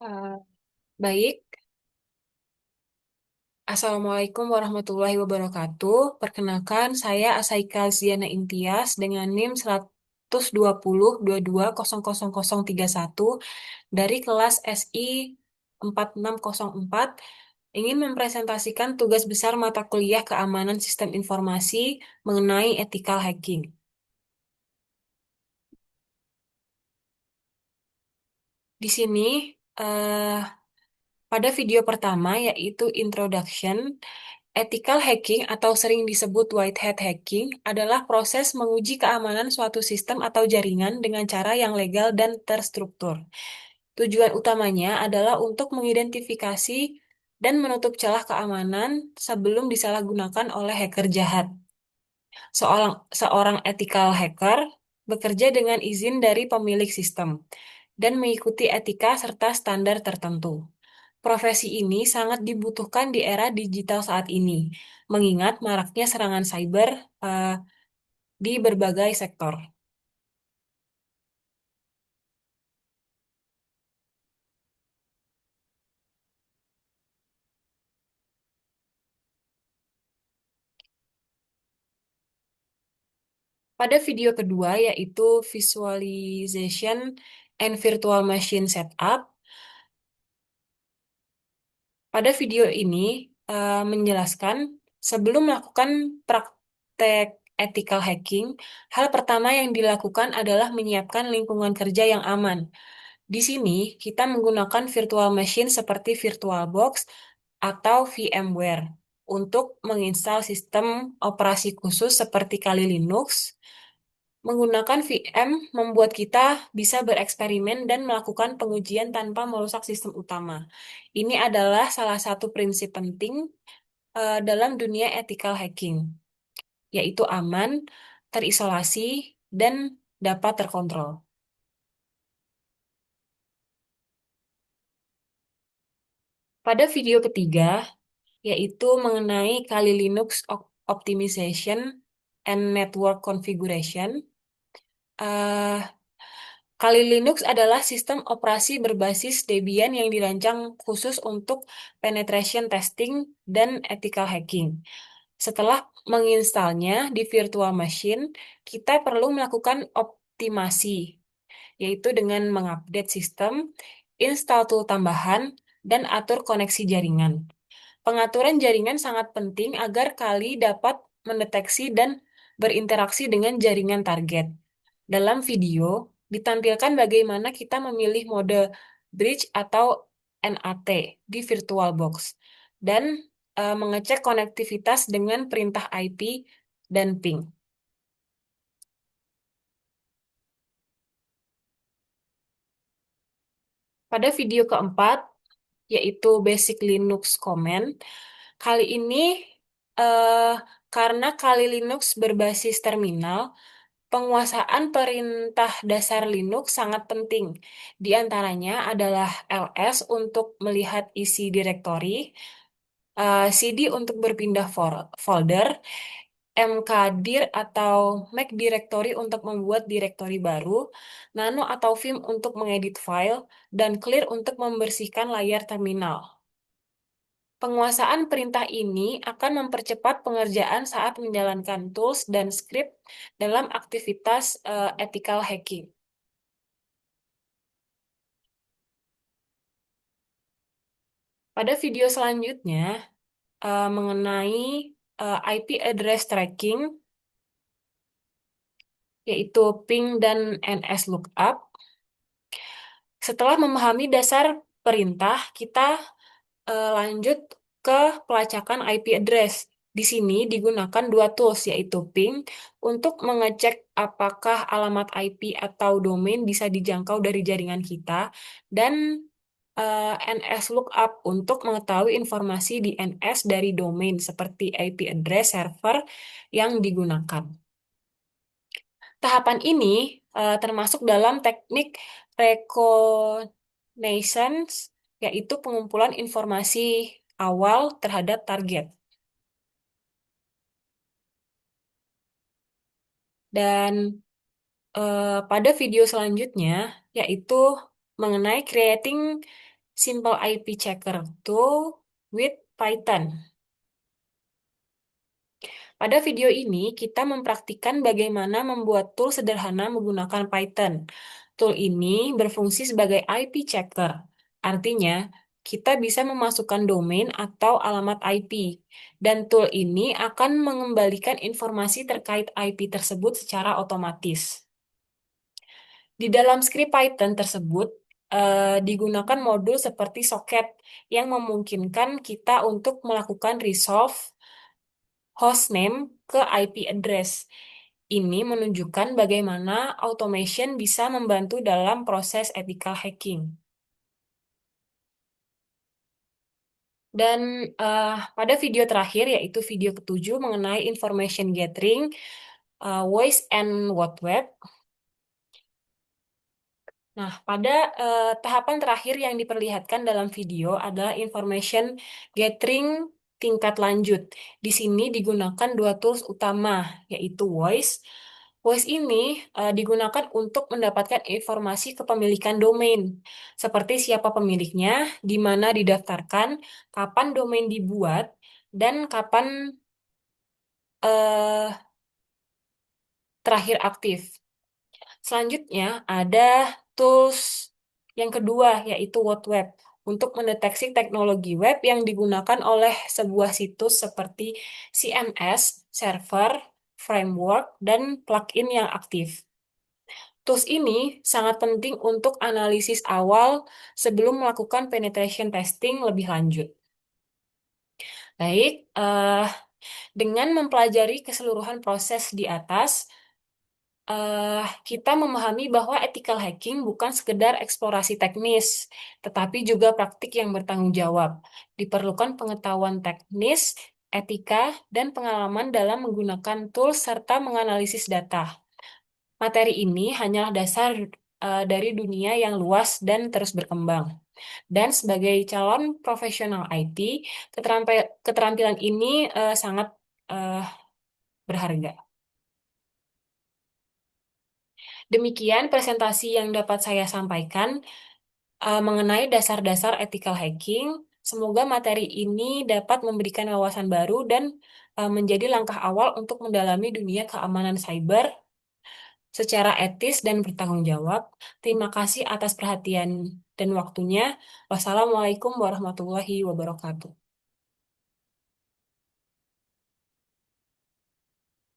Eh, Baik, Assalamualaikum warahmatullahi wabarakatuh. Perkenalkan, saya Asaika Ziana Intias dengan NIM 12022220031 dari kelas SI 4604 ingin mempresentasikan tugas besar mata kuliah Keamanan Sistem Informasi mengenai ethical hacking. Di sini, eh, pada video pertama yaitu Introduction, ethical hacking atau sering disebut white hat hacking adalah proses menguji keamanan suatu sistem atau jaringan dengan cara yang legal dan terstruktur. Tujuan utamanya adalah untuk mengidentifikasi dan menutup celah keamanan sebelum disalahgunakan oleh hacker jahat. Seorang ethical hacker bekerja dengan izin dari pemilik sistem dan mengikuti etika serta standar tertentu. Profesi ini sangat dibutuhkan di era digital saat ini, mengingat maraknya serangan cyber eh, di berbagai sektor. Pada video kedua, yaitu Visualization and Virtual Machine Setup, pada video ini menjelaskan sebelum melakukan praktek ethical hacking, hal pertama yang dilakukan adalah menyiapkan lingkungan kerja yang aman. Di sini, kita menggunakan virtual machine seperti VirtualBox atau VMware untuk menginstal sistem operasi khusus seperti Kali Linux. Menggunakan VM membuat kita bisa bereksperimen dan melakukan pengujian tanpa merusak sistem utama. Ini adalah salah satu prinsip penting dalam dunia ethical hacking, yaitu aman, terisolasi, dan dapat terkontrol. Pada video ketiga, yaitu mengenai Kali Linux Optimization and Network Configuration. Eh, Kali Linux adalah sistem operasi berbasis Debian yang dirancang khusus untuk penetration testing dan ethical hacking. Setelah menginstalnya di virtual machine, kita perlu melakukan optimasi, yaitu dengan mengupdate sistem, install tool tambahan, dan atur koneksi jaringan. Pengaturan jaringan sangat penting agar Kali dapat mendeteksi dan berinteraksi dengan jaringan target. Dalam video, ditampilkan bagaimana kita memilih mode bridge atau NAT di VirtualBox dan mengecek konektivitas dengan perintah IP dan ping. Pada video keempat, yaitu Basic Linux Command, kali ini eh, karena Kali Linux berbasis terminal, penguasaan perintah dasar Linux sangat penting. Di antaranya adalah ls untuk melihat isi direktori, cd untuk berpindah folder, mkdir atau make directory untuk membuat direktori baru, nano atau vim untuk mengedit file, dan clear untuk membersihkan layar terminal. Penguasaan perintah ini akan mempercepat pengerjaan saat menjalankan tools dan script dalam aktivitas ethical hacking. Pada video selanjutnya, mengenai IP address tracking, yaitu ping dan NS lookup. Setelah memahami dasar perintah, kita lanjut ke pelacakan IP address. Di sini digunakan dua tools, yaitu ping untuk mengecek apakah alamat IP atau domain bisa dijangkau dari jaringan kita, dan NS lookup untuk mengetahui informasi di NS dari domain seperti IP address server yang digunakan. Tahapan ini termasuk dalam teknik reconnaissance, yaitu pengumpulan informasi awal terhadap target. Dan pada video selanjutnya, yaitu mengenai creating Simple IP Checker Tool with Python. Pada video ini, kita mempraktikkan bagaimana membuat tool sederhana menggunakan Python. Tool ini berfungsi sebagai IP checker. Artinya, kita bisa memasukkan domain atau alamat IP, dan tool ini akan mengembalikan informasi terkait IP tersebut secara otomatis. Di dalam skrip Python tersebut, digunakan modul seperti socket yang memungkinkan kita untuk melakukan resolve hostname ke IP address. Ini menunjukkan bagaimana automation bisa membantu dalam proses ethical hacking. Dan pada video terakhir, yaitu video ketujuh mengenai information gathering, voice and word web. Nah, pada tahapan terakhir yang diperlihatkan dalam video adalah information gathering tingkat lanjut. Di sini digunakan dua tools utama, yaitu Voice. Voice ini digunakan untuk mendapatkan informasi kepemilikan domain, seperti siapa pemiliknya, di mana didaftarkan, kapan domain dibuat, dan kapan eh, terakhir aktif. Selanjutnya ada tools yang kedua, yaitu World Web, untuk mendeteksi teknologi web yang digunakan oleh sebuah situs seperti CMS, server, framework, dan plugin yang aktif. Tools ini sangat penting untuk analisis awal sebelum melakukan penetration testing lebih lanjut. Baik, dengan mempelajari keseluruhan proses di atas, kita memahami bahwa ethical hacking bukan sekedar eksplorasi teknis, tetapi juga praktik yang bertanggung jawab. Diperlukan pengetahuan teknis, etika, dan pengalaman dalam menggunakan tools serta menganalisis data. Materi ini hanyalah dasar dari dunia yang luas dan terus berkembang. Dan sebagai calon profesional IT, keterampilan ini sangat eh, berharga. Demikian presentasi yang dapat saya sampaikan mengenai dasar-dasar ethical hacking. Semoga materi ini dapat memberikan wawasan baru dan menjadi langkah awal untuk mendalami dunia keamanan cyber secara etis dan bertanggung jawab. Terima kasih atas perhatian dan waktunya. Wassalamualaikum warahmatullahi wabarakatuh.